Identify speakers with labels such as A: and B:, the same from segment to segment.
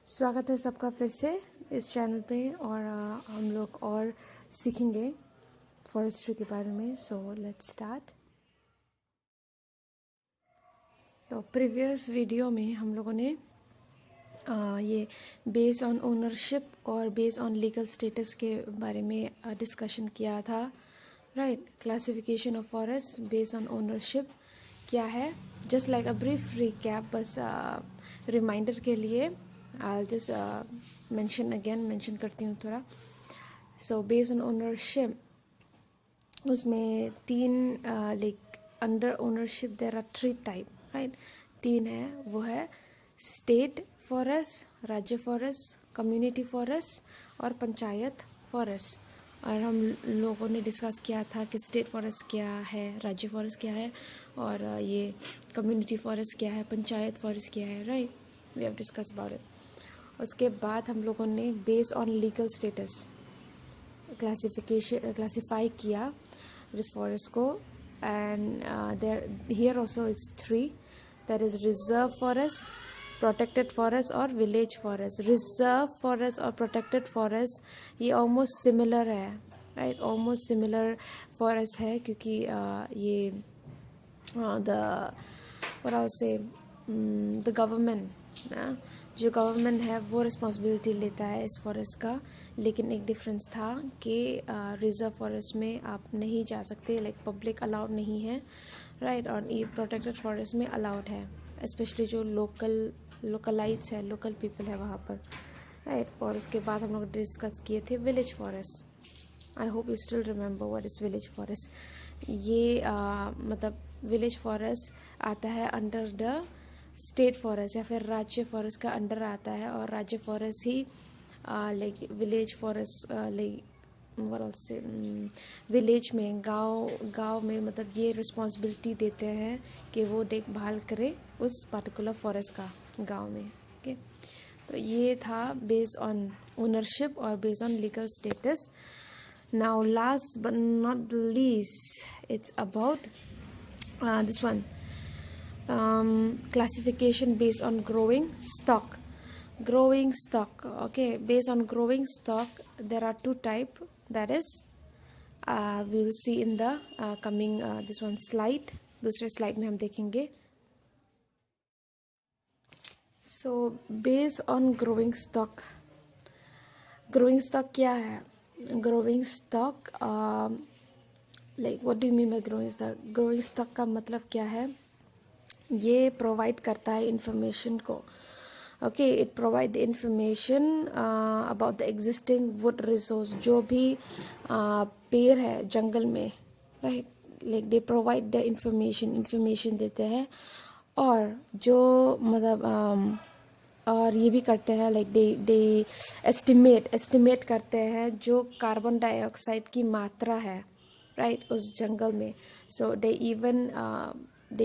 A: स्वागत है सबका फिर से इस चैनल पे और हम लोग और सीखेंगे फॉरेस्ट्री के बारे में। So let's start. तो प्रीवियस वीडियो में हम लोगों ने ये बेस्ड ऑन ओनरशिप और बेस्ड ऑन लीगल स्टेटस के बारे में डिस्कशन किया था, right. Classification of forest based on ownership क्या है, just like a brief recap, बस रिमाइंडर के लिए I'll just mention करती हूँ थोड़ा। सो बेस्ड ऑन ओनरशिप उसमें तीन like under ownership there are 3 type, right. 3 है, वो है स्टेट फॉरेस्ट, राज्य फॉरेस्ट, कम्युनिटी फॉरेस्ट और पंचायत फॉरेस्ट। और हम लोगों ने डिस्कस किया था कि स्टेट फॉरेस्ट क्या है, राज्य फॉरेस्ट क्या है और ये कम्युनिटी फॉरेस्ट क्या है, पंचायत फॉरेस्ट क्या है, right. We have discuss about it. उसके बाद हम लोगों ने based on legal status classify किया फॉरेस्ट को, and there here also is 3, that is reserve forest, protected forest और विलेज फॉरेस्ट। रिजर्व फॉरेस्ट और प्रोटेक्टेड फॉरेस्ट ये ऑलमोस्ट सिमिलर है, राइट। ऑलमोस्ट सिमिलर फॉरेस्ट है क्योंकि ये द गवर्नमेंट, जो गवर्नमेंट है वो रिस्पॉन्सिबिलिटी लेता है इस फॉरेस्ट का। लेकिन एक डिफरेंस था कि रिजर्व फॉरेस्ट में आप नहीं जा सकते, लाइक पब्लिक अलाउड नहीं है, राइट। और ये प्रोटेक्टेड फॉरेस्ट में अलाउड है, स्पेशली जो लोकलाइट्स है, लोकल पीपल है वहाँ पर, राइट। और उसके बाद हम लोग डिस्कस किए थे village forest. I hope you still remember what is village forest. ये मतलब विलेज फॉरेस्ट आता है अंडर द स्टेट फॉरेस्ट या फिर राज्य फॉरेस्ट का अंडर आता है, और राज्य फॉरेस्ट ही लाइक विलेज फॉरेस्ट लाइक से विलेज में, गांव में मतलब ये रिस्पॉन्सिबिलिटी देते हैं कि वो देखभाल करे उस पर्टिकुलर फॉरेस्ट का गांव में, ओके। तो ये था बेस्ड ऑन ओनरशिप और based on legal status. Now last but not least, it's about this one, classification based on growing stock. Okay, based on growing stock there are 2 type, that is we will see in the coming this one slide, दूसरे slide में हम देखेंगे। So based on growing stock क्या है? growing stock like what do you mean bye growing stock? Growing stock का मतलब क्या है? ये प्रोवाइड करता है इंफॉर्मेशन को, okay. It provide the information about the existing would resource, जो भी पेड़ है जंगल में, right. Like they provide the information देते हैं। और जो मतलब और ये भी करते हैं, लाइक दे एस्टिमेट करते हैं जो कार्बन डाइऑक्साइड की मात्रा है, right, उस जंगल में। so they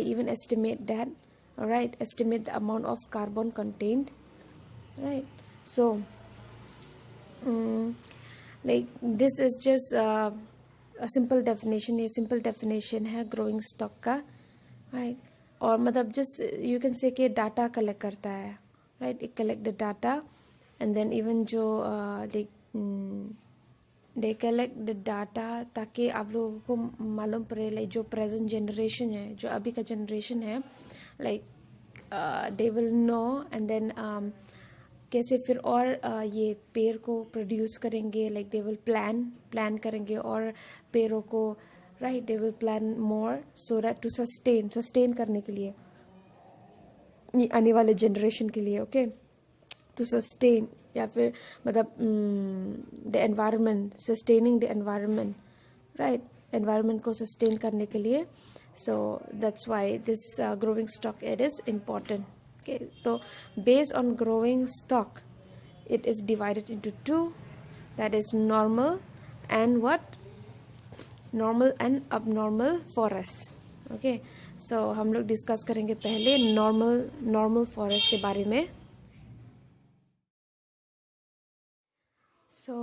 A: even estimate that, right, estimate the amount of carbon contained, right. so like this is just a simple definition, ये simple definition है growing stock का, right। और मतलब just you can say कि data collect करता है, right, it collect the data and then even जो like they collect the data ताकि आप लोगों को मालूम पड़े, लाइक जो प्रेजेंट जनरेशन है, जो अभी का जनरेशन है, like they will know and then कैसे फिर और ये पेड़ को प्रोड्यूस करेंगे, लाइक दे विल प्लान करेंगे और पेड़ों को, right, they will plan more so that to sustain करने के लिए आने वाले जनरेशन के लिए, ओके। टू सस्टेन या फिर मतलब the environment, sustaining the environment, right, environment को सस्टेन करने के लिए। So that's why this growing stock it is important, okay. तो based on growing stock it is divided into 2, that is normal and abnormal forest, okay. So हम लोग discuss करेंगे पहले normal forest के बारे में। So,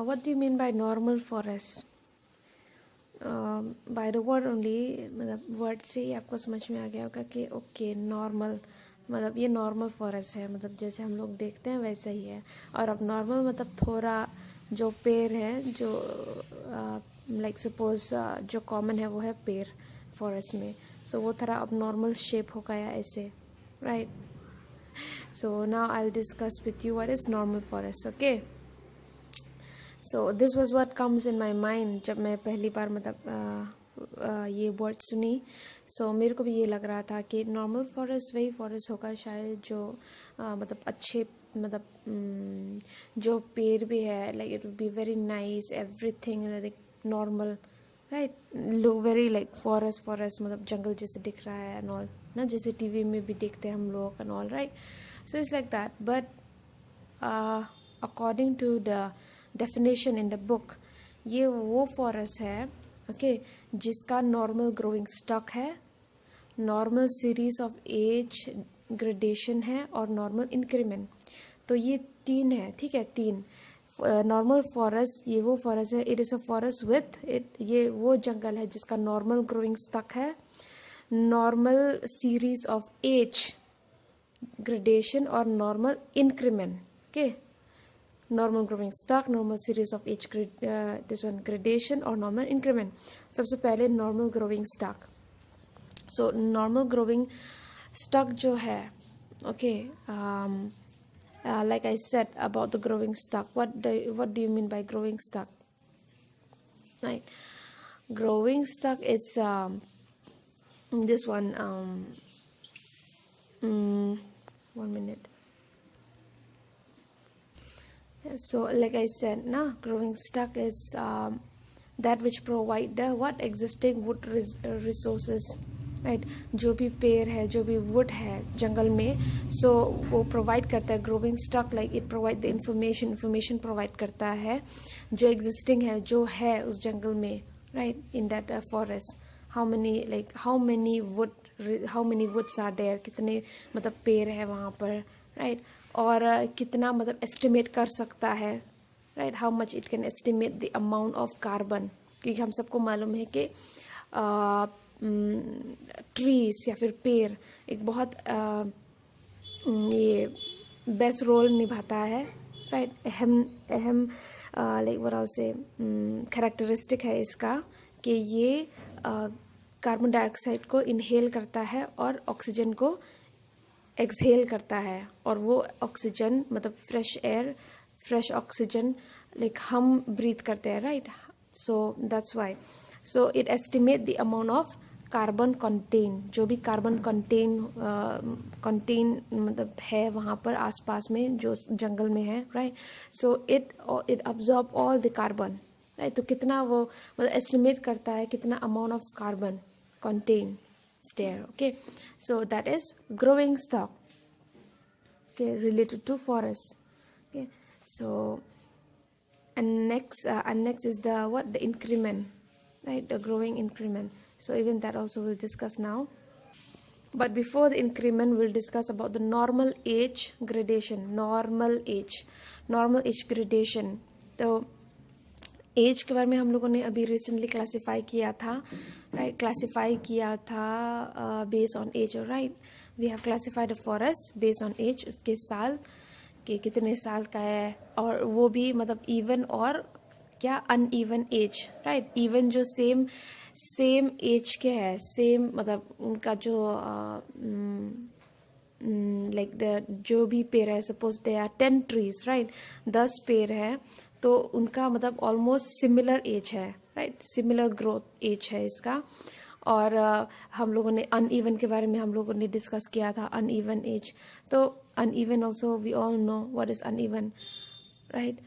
A: what do you mean by normal forest? By the word only, मतलब word से ही आपको समझ में आ गया होगा कि ओके, नॉर्मल मतलब ये नॉर्मल फॉरेस्ट है, मतलब जैसे हम लोग देखते हैं वैसा ही है। और अब नॉर्मल मतलब थोड़ा जो पेड़ है जो लाइक सपोज जो कॉमन है वो है पेड़ फॉरेस्ट में, सो वो थोड़ा अब नॉर्मल शेप हो गया ऐसे, right. So now I will discuss with you what is normal forest, okay. So this was what comes in my mind जब मैं पहली बार मतलब ये वर्ड सुनी। सो मेरे को भी ये लग रहा था कि नॉर्मल फॉरेस्ट वही फॉरेस्ट होगा शायद जो मतलब अच्छे मतलब जो पेड़ भी है like it will be very nice everything like normal, right. Look very like forest forest मतलब जंगल जैसे दिख रहा है एंड ऑल ना, जैसे टीवी में भी देखते हैं हम लोग and all, right. So it's like that, but according to the definition in the book, ये वो फॉरेस्ट है ओके जिसका नॉर्मल ग्रोइंग स्टॉक है, normal series of age gradation है और नॉर्मल इंक्रीमेंट। तो ये तीन है, ठीक है, तीन नॉर्मल फॉरेस्ट, ये वो फॉरेस्ट है, it is a forest with it, ये वो जंगल है जिसका नॉर्मल ग्रोइंग स्टॉक है, normal series of age gradation और normal increment, okay. Normal growing stock, normal series of age this one gradation और नॉर्मल इंक्रीमेंट। सबसे पहले normal growing stock. So normal growing stock जो है okay, like I said about the growing stock, what do you mean by growing stock, right? Growing stock, it's this one 1 minute. So like I said na, growing stock is that which provide the what existing wood resources, right. जो भी पेड़ है, जो भी would है जंगल में, सो वो provide करता है growing stock, like it provide the information provide करता है जो एग्जिस्टिंग है, जो है उस जंगल में, right, in that forest. How many woods are there, कितने मतलब पेड़ है वहाँ पर, राइट। और कितना मतलब एस्टिमेट कर सकता है, right, how much it can estimate the amount of carbon, क्योंकि हम सबको मालूम है कि ट्रीज या फिर पेड़ एक बहुत ये बेस्ट रोल निभाता है, राइट। अहम लाइक व्हाट आई से कैरेक्टरिस्टिक है इसका कि ये कार्बन डाइऑक्साइड को इनहेल करता है और ऑक्सीजन को एक्सहेल करता है, और वो ऑक्सीजन मतलब फ्रेश ऑक्सीजन लाइक हम ब्रीथ करते हैं, right. So that's why, so it estimate the amount of carbon contain, जो भी कार्बन कंटेन मतलब है वहाँ पर आसपास में जो जंगल में है, right. So it absorb all the carbon, right. तो कितना वो मतलब एस्टिमेट करता है कितना amount of carbon contain there, okay. So that is growing stock, okay, related to forest, okay. So and next is the what, the increment, right, the growing increment. So even that also we'll discuss now, but before the increment we'll discuss about the normal age gradation. Normal age gradation, तो as के बारे में हम लोगों ने अभी recently classify किया था, राइट, क्लासीफाई किया था based on age, right. We have classified the forest based on age, उसके साल के कितने साल का है, और वो भी मतलब इवन और क्या अनइवन एज, राइट। इवन जो सेम एज के है, सेम मतलब उनका जो लाइक जो भी पेड़ है, suppose they are 10 trees, right, 10 पेड़ है, तो उनका मतलब ऑलमोस्ट सिमिलर एज है, राइट, सिमिलर ग्रोथ एज है इसका। और हम लोगों ने अनइवन के बारे में हम लोगों ने डिस्कस किया था, अनइवन एज। तो uneven also we all know what is uneven, right.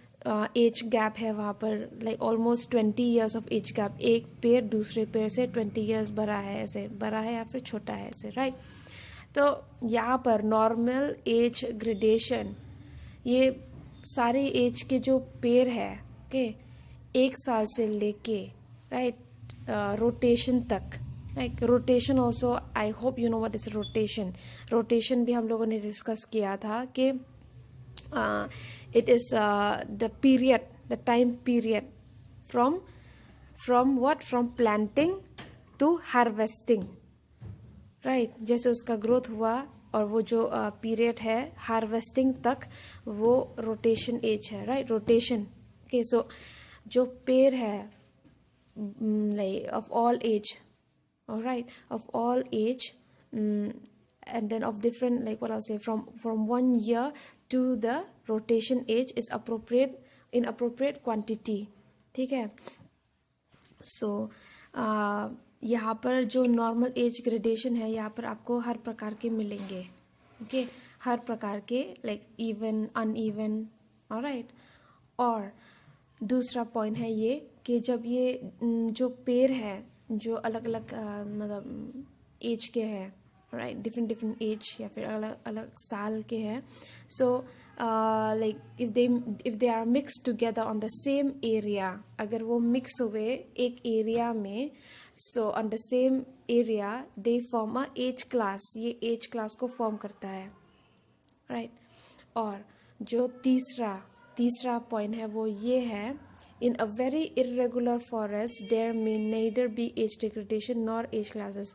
A: Age gap है वहाँ पर, like almost 20 years of age gap, एक पेड़ दूसरे पेड़ से 20 ईयर्स बड़ा है, ऐसे बड़ा है या फिर छोटा है ऐसे, राइट। तो यहाँ पर नॉर्मल एज ग्रेडेशन, ये सारे एज के जो पेड़ है के 1 साल से लेके, राइट, रोटेशन तक, right. Rotation also I hope you know what is rotation भी हम लोगों ने डिस्कस किया था कि it is the time period from planting to harvesting, right. जैसे उसका ग्रोथ हुआ और वो जो पीरियड है हार्वेस्टिंग तक वो रोटेशन एज है, राइट, रोटेशन। ओके, सो जो पेड़ है like of all age, all right, of all age, and then of different, like what I'll say, from 1 year to the rotation age is appropriate in appropriate quantity, ठीक है। सो यहाँ पर जो normal age gradation है, यहाँ पर आपको हर प्रकार के मिलेंगे, ओके, हर प्रकार के, लाइक इवन, अनइवन, ऑलराइट। और दूसरा पॉइंट है ये कि जब ये जो पेड़ है जो अलग अलग मतलब एज के हैं, राइट, डिफरेंट डिफरेंट एज या फिर अलग अलग साल के हैं, so like if they are mix together on the same area, अगर वो मिक्स हुए एक एरिया में, so on the same area they form a age class, ये एज क्लास को फॉर्म करता है, राइट। और जो तीसरा पॉइंट है वो ये है, in a very irregular forest there may neither be age degradation nor age classes.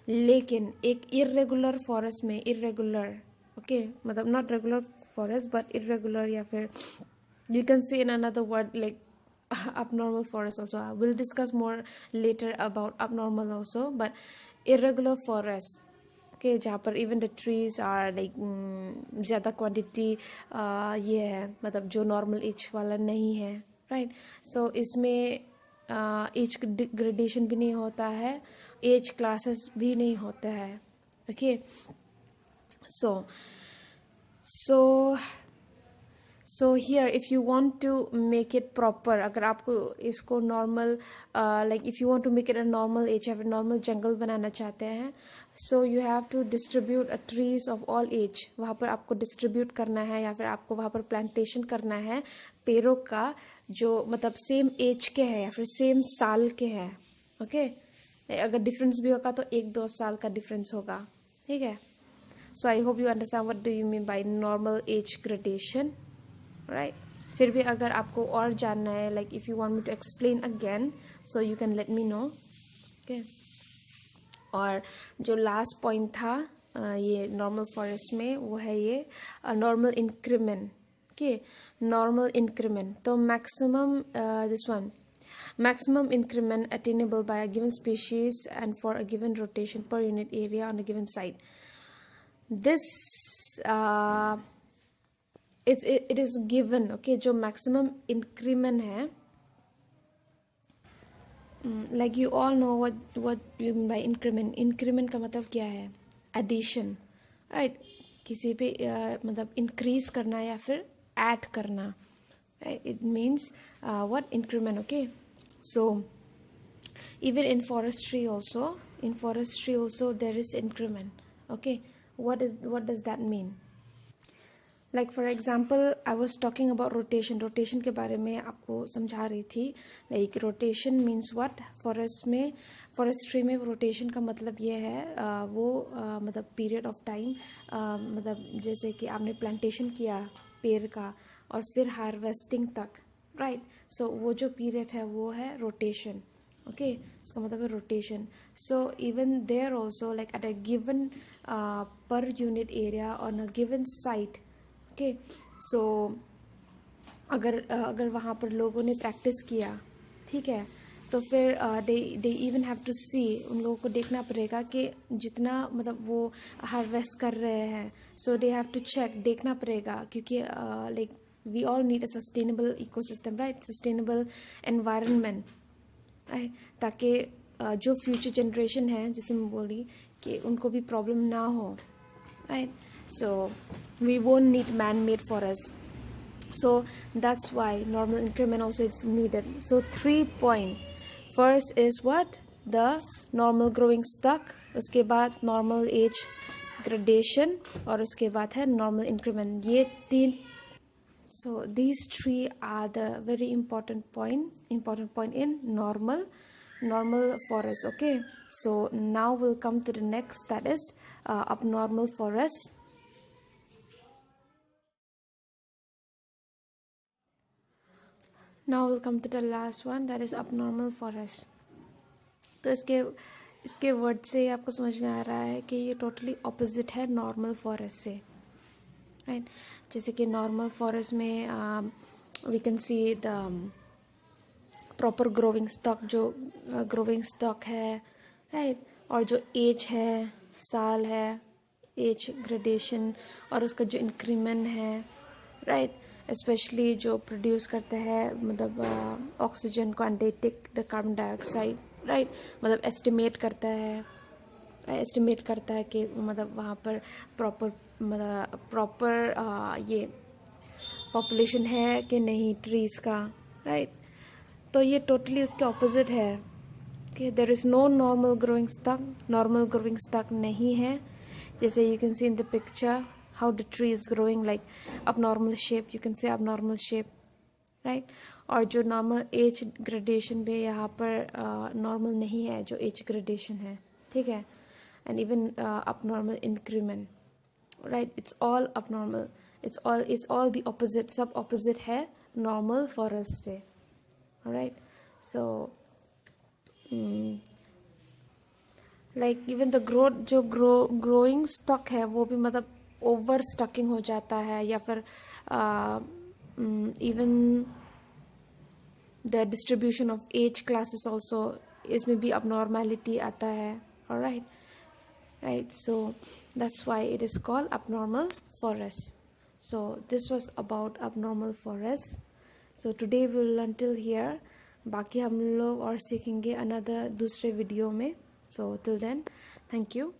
A: लेकिन एक इरेगुलर फॉरेस्ट में, इरेगुलर, ओके, मतलब not regular forest but irregular, या फिर you can say in another word like abnormal forest also. I will discuss more later about abnormal also, but irregular forest, okay, जहाँ पर even the trees are like ज़्यादा quantity ये है, मतलब जो normal as वाला नहीं है, राइट। सो इसमें एज ग्रेडेशन भी नहीं होता है, एज क्लासेस भी नहीं होता है, okay. So here if you want to make it proper, अगर आपको इसको normal like if you want to make it a normal age या फिर नॉर्मल जंगल बनाना चाहते हैं, so you have to distribute a trees of all age, वहाँ पर आपको डिस्ट्रीब्यूट करना है या फिर आपको वहाँ पर प्लांटेशन करना है पेड़ों का जो मतलब सेम एज के हैं या फिर सेम साल के हैं, ओके। अगर डिफरेंस भी होगा तो 1-2 साल का डिफरेंस होगा, ठीक है। So I hope you understand what do you mean by normal age gradation, right. फिर भी अगर आपको और जानना है, like if you want me to explain again, so you can let me know, okay. और जो लास्ट पॉइंट था ये नॉर्मल फॉरेस्ट में, वो है ये normal increment, okay, normal increment. तो maximum this one, maximum increment attainable by a given species and for a given rotation per unit area on a given site. This it is given, okay, जो maximum increment है, like you all know what you mean by increment. increment का मतलब क्या है? addition, right, किसी पे मतलब increase करना या फिर add करना, right? it means what increment, okay. So even in forestry also there is increment, okay. What does that mean? Like for example I was talking about rotation के बारे में आपको समझा रही थी। like rotation means what, forestry में rotation का मतलब ये है वो मतलब period of time, मतलब जैसे कि आपने plantation किया पेड़ का और फिर हार्वेस्टिंग तक, राइट। सो वो जो पीरियड है वो है रोटेशन, ओके, इसका मतलब है rotation. So even there also like at a given per unit area on a given site, okay. So अगर वहाँ पर लोगों ने प्रैक्टिस किया, ठीक है, तो फिर दे इवन हैव टू सी, उन लोगों को देखना पड़ेगा कि जितना मतलब वो हार्वेस्ट कर रहे हैं, so they have to check, देखना पड़ेगा, क्योंकि like we all need a sustainable ecosystem, right, sustainable environment, right, ताकि जो फ्यूचर जनरेशन है, जैसे मैं बोली कि उनको भी प्रॉब्लम ना हो, right. So we won't need man made forest, so that's why normal increment also is needed. So 3 point, first is what, the normal growing stock, उसके बाद normal age gradation और उसके बाद है normal increment, ये 3। so these 3 are the very important point in normal forest, okay. So now we'll come to the next, that is abnormal forest. Now we'll come to the last one, that is abnormal forest. तो इसके word से आपको समझ में आ रहा है कि ये टोटली ऑपोजिट है नॉर्मल फॉरेस्ट से, राइट। जैसे कि नॉर्मल फॉरेस्ट में we can see the proper growing stock, जो ग्रोइंग स्टॉक है, राइट। और जो एज है, साल है, एज ग्रेडेशन, और उसका जो इंक्रीमेंट है, राइट। स्पेशली जो प्रोड्यूस करता है मतलब ऑक्सीजन को and they take the carbon dioxide, right. मतलब एस्टिमेट करता है कि मतलब वहाँ पर प्रॉपर ये पॉपुलेशन है कि नहीं ट्रीज़ का, राइट। तो ये टोटली उसके ऑपोजिट है कि there is no normal growing stock नहीं है। जैसे you can see in the picture how the tree is growing like abnormal shape, you can say abnormal shape, right. और जो नॉर्मल एज ग्रेडेशन भी यहाँ पर नॉर्मल नहीं है, जो एज ग्रेडेशन है, ठीक है। And even abnormal increment, right. It's all abnormal, it's all the opposite, सब ऑपोजिट है नॉर्मल फॉरेस्ट से, right. So like even the जो ग्रोइंग स्टॉक है वो भी मतलब ओवर स्टॉकिंग हो जाता है, या फिर even the distribution of age classes also, इसमें भी abnormality आता है, right. So that's why it is called abnormal forest. So this was about abnormal forest. So today we will learn till here. बाकी हम लोग और सीखेंगे another दूसरे वीडियो में. So till then, thank you.